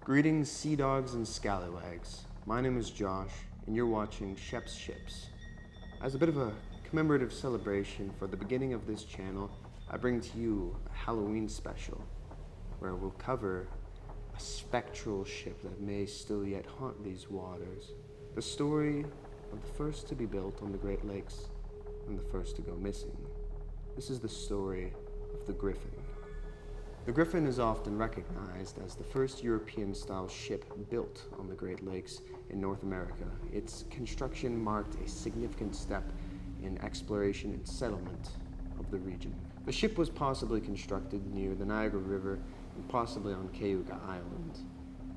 Greetings, sea dogs and scallywags. My name is Josh, and you're watching Shep's Ships. As a bit of a commemorative celebration for the beginning of this channel, I bring to you a Halloween special, where we'll cover a spectral ship that may still yet haunt these waters. The story of the first to be built on the Great Lakes and the first to go missing. This is the story of the Griffon. The Griffon is often recognized as the first European-style ship built on the Great Lakes in North America. Its construction marked a significant step in exploration and settlement of the region. The ship was possibly constructed near the Niagara River and possibly on Cayuga Island.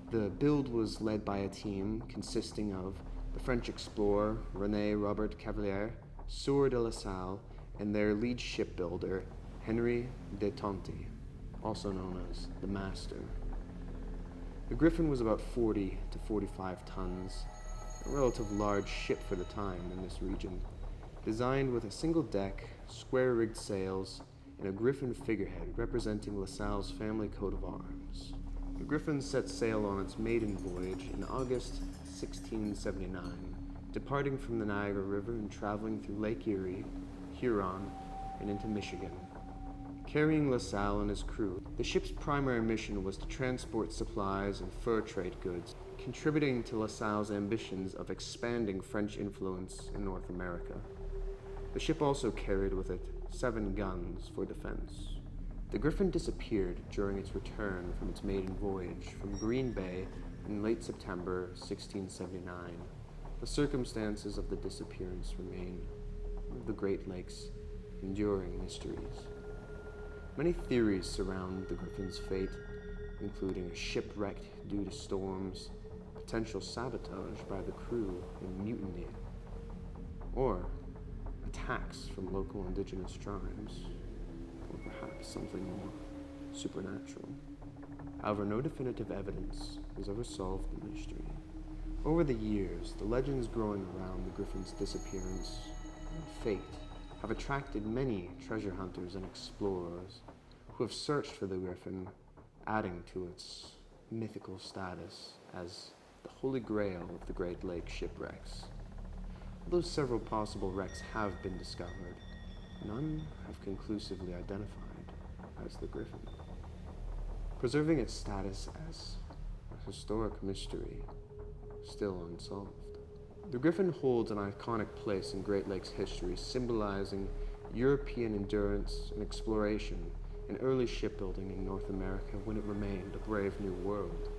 The build was led by a team consisting of the French explorer René Robert Cavelier, Sieur de La Salle, and their lead shipbuilder Henry de Tonti, also known as the Master. The Griffon was about 40 to 45 tons, a relatively large ship for the time in this region, designed with a single deck, square-rigged sails, and a Griffon figurehead representing La Salle's family coat of arms. The Griffon set sail on its maiden voyage in August 1679, departing from the Niagara River and traveling through Lake Erie, Huron, and into Michigan. Carrying La Salle and his crew, the ship's primary mission was to transport supplies and fur trade goods, contributing to La Salle's ambitions of expanding French influence in North America. The ship also carried with it 7 guns for defense. The Griffon disappeared during its return from its maiden voyage from Green Bay in late September 1679. The circumstances of the disappearance remain one of the Great Lakes' enduring mysteries. Many theories surround the Griffon's fate, including a shipwreck due to storms, potential sabotage by the crew and mutiny, or attacks from local indigenous tribes, or perhaps something more supernatural. However, no definitive evidence has ever solved the mystery. Over the years, the legends growing around the Griffon's disappearance and fate have attracted many treasure hunters and explorers who have searched for the Griffon, adding to its mythical status as the holy grail of the Great Lakes shipwrecks. Although several possible wrecks have been discovered, none have conclusively identified as the Griffon, preserving its status as a historic mystery still unsolved. The Griffon holds an iconic place in Great Lakes history, symbolizing European endurance and exploration and early shipbuilding in North America when it remained a brave new world.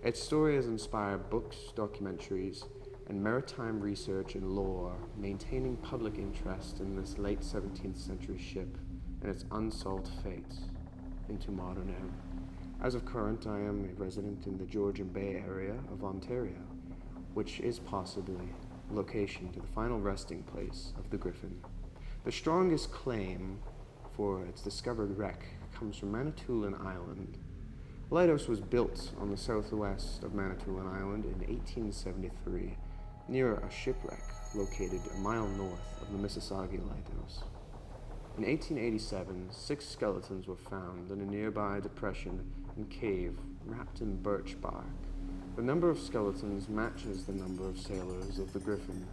Its story has inspired books, documentaries, and maritime research and lore, maintaining public interest in this late 17th century ship and its unsolved fate into modern era. As of current, I am a resident in the Georgian Bay area of Ontario, which is possibly a location to the final resting place of the Griffon. The strongest claim for its discovered wreck comes from Manitoulin Island. The lighthouse was built on the southwest of Manitoulin Island in 1873, near a shipwreck located a mile north of the Mississauga Lighthouse. In 1887, 6 skeletons were found in a nearby depression and cave wrapped in birch bark. The number of skeletons matches the number of sailors of the Griffon.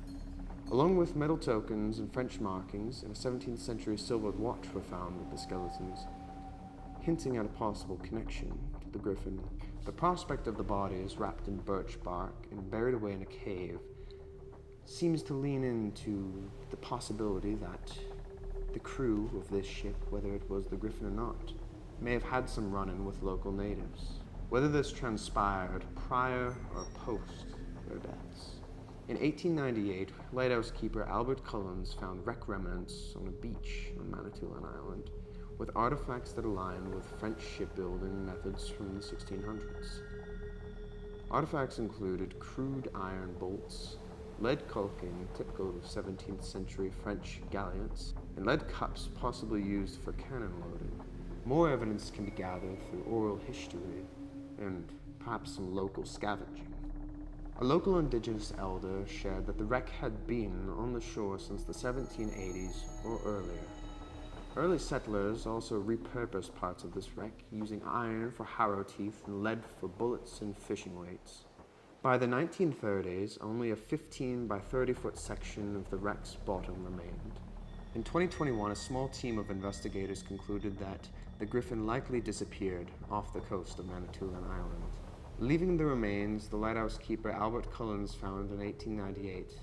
Along with metal tokens and French markings, and a 17th century silvered watch were found with the skeletons, hinting at a possible connection to the Griffon. The prospect of the bodies wrapped in birch bark and buried away in a cave seems to lean into the possibility that the crew of this ship, whether it was the Griffon or not, may have had some run-in with local natives. Whether this transpired prior or post their deaths. In 1898, lighthouse keeper Albert Cullens found wreck remnants on a beach on Manitoulin Island with artifacts that align with French shipbuilding methods from the 1600s. Artifacts included crude iron bolts, lead caulking typical of 17th century French galleons, and lead cups possibly used for cannon loading. More evidence can be gathered through oral history and perhaps some local scavenging. A local indigenous elder shared that the wreck had been on the shore since the 1780s or earlier. Early settlers also repurposed parts of this wreck, using iron for harrow teeth and lead for bullets and fishing weights. By the 1930s, only a 15 by 30 foot section of the wreck's bottom remained. In 2021, a small team of investigators concluded that the Griffon likely disappeared off the coast of Manitoulin Island. Leaving the remains, the lighthouse keeper Albert Cullens found in 1898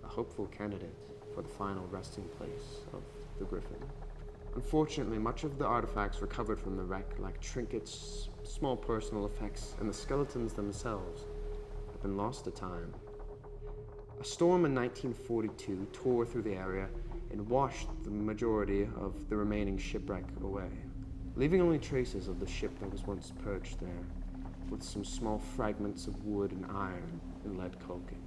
a hopeful candidate for the final resting place of the Griffon. Unfortunately, much of the artifacts recovered from the wreck, like trinkets, small personal effects, and the skeletons themselves, have been lost to time. A storm in 1942 tore through the area and washed the majority of the remaining shipwreck away, leaving only traces of the ship that was once perched there, with some small fragments of wood and iron and lead caulking.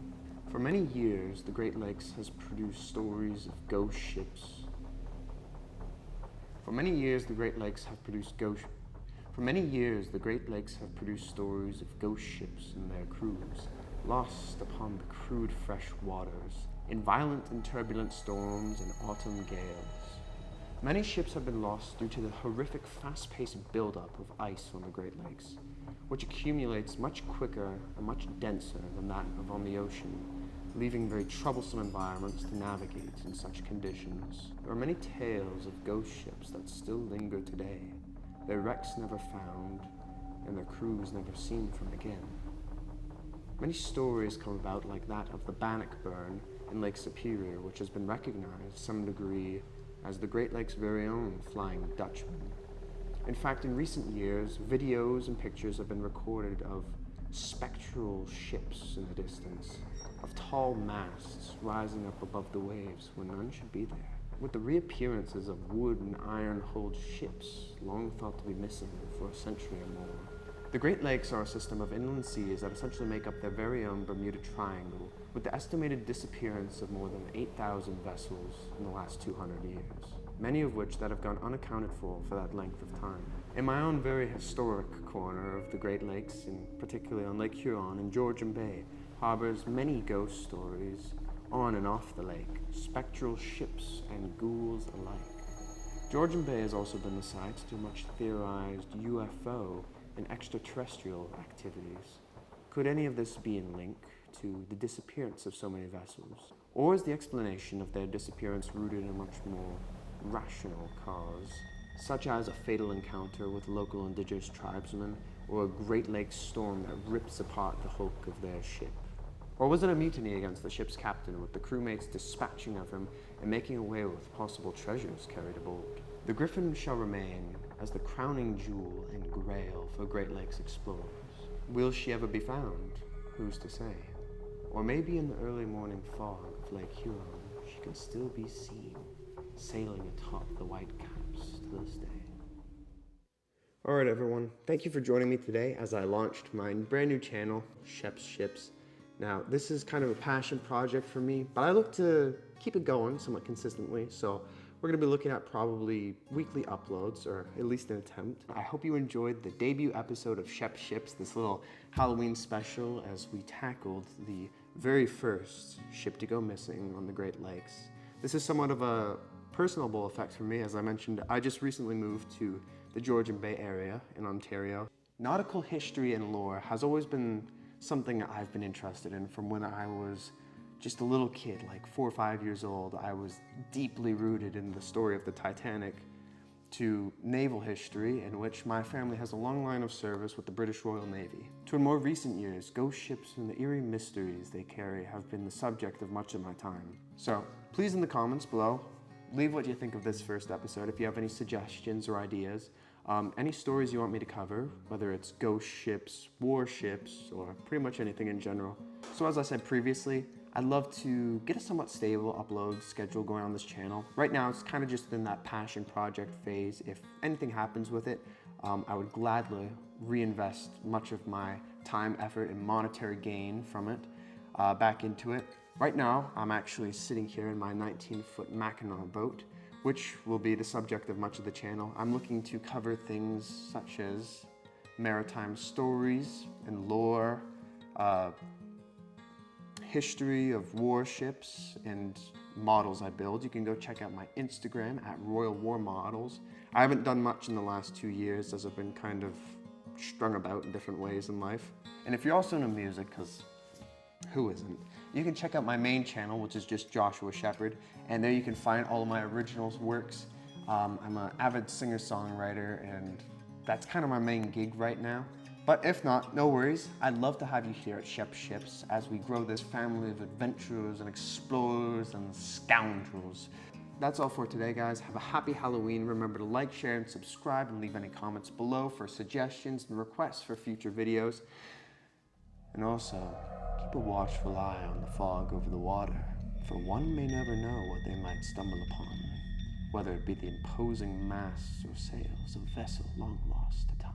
For many years, the Great Lakes has produced stories of ghost ships. For many years, the Great Lakes have produced stories of ghost ships and their crews, lost upon the crude fresh waters, in violent and turbulent storms and autumn gales. Many ships have been lost due to the horrific fast-paced buildup of ice on the Great Lakes, which accumulates much quicker and much denser than that of on the ocean, leaving very troublesome environments to navigate in such conditions. There are many tales of ghost ships that still linger today, their wrecks never found, and their crews never seen from again. Many stories come about like that of the Bannock Burn in Lake Superior, which has been recognized to some degree as the Great Lakes' very own Flying Dutchman. In fact, in recent years, videos and pictures have been recorded of spectral ships in the distance, of tall masts rising up above the waves when none should be there, with the reappearances of wood and iron-hulled ships long thought to be missing for a century or more. The Great Lakes are a system of inland seas that essentially make up their very own Bermuda Triangle, with the estimated disappearance of more than 8,000 vessels in the last 200 years, many of which that have gone unaccounted for that length of time. In my own very historic corner of the Great Lakes, and particularly on Lake Huron and Georgian Bay, harbors many ghost stories on and off the lake, spectral ships and ghouls alike. Georgian Bay has also been the site to much theorized UFO and extraterrestrial activities. Could any of this be in link to the disappearance of so many vessels? Or is the explanation of their disappearance rooted in a much more rational cause, such as a fatal encounter with local indigenous tribesmen or a Great Lakes storm that rips apart the hulk of their ship? Or was it a mutiny against the ship's captain, with the crewmates dispatching of him and making away with possible treasures carried aboard? The Griffon shall remain as the crowning jewel and grail for Great Lakes explorers. Will she ever be found? Who's to say? Or maybe in the early morning fog of Lake Huron, she can still be seen, sailing atop the white caps to this day. Alright everyone, thank you for joining me today as I launched my brand new channel, Shepp's Ships. Now, this is kind of a passion project for me, but I look to keep it going somewhat consistently, so we're going to be looking at probably weekly uploads, or at least an attempt. I hope you enjoyed the debut episode of Shepp's Ships, this little Halloween special as we tackled the very first ship to go missing on the Great Lakes. This is somewhat of a personable effect for me. As I mentioned, I just recently moved to the Georgian Bay area in Ontario. Nautical history and lore has always been something I've been interested in from when I was just a little kid, like 4 or 5 years old. I was deeply rooted in the story of the Titanic, to naval history, in which my family has a long line of service with the British Royal Navy. To in more recent years, ghost ships and the eerie mysteries they carry have been the subject of much of my time. So please, in the comments below, leave what you think of this first episode. If you have any suggestions or ideas, any stories you want me to cover, whether it's ghost ships, warships, or pretty much anything in general. So as I said previously, I'd love to get a somewhat stable upload schedule going on this channel. Right now, it's kind of just in that passion project phase. If anything happens with it, I would gladly reinvest much of my time, effort, and monetary gain from it back into it. Right now, I'm actually sitting here in my 19-foot Mackinac boat, which will be the subject of much of the channel. I'm looking to cover things such as maritime stories and lore, history of warships, and models I build, you can go check out my Instagram at Royal War Models. I haven't done much in the last 2 years as I've been kind of strung about in different ways in life. And if you're also into music, because who isn't, you can check out my main channel, which is just Joshua Sheppard, and there you can find all of my original works. I'm an avid singer-songwriter, and that's kind of my main gig right now. But if not, no worries. I'd love to have you here at Shep Ships as we grow this family of adventurers and explorers and scoundrels. That's all for today, guys. Have a happy Halloween. Remember to like, share, and subscribe, and leave any comments below for suggestions and requests for future videos. And also, keep a watchful eye on the fog over the water, for one may never know what they might stumble upon, whether it be the imposing masts or sails of a vessel long lost to time.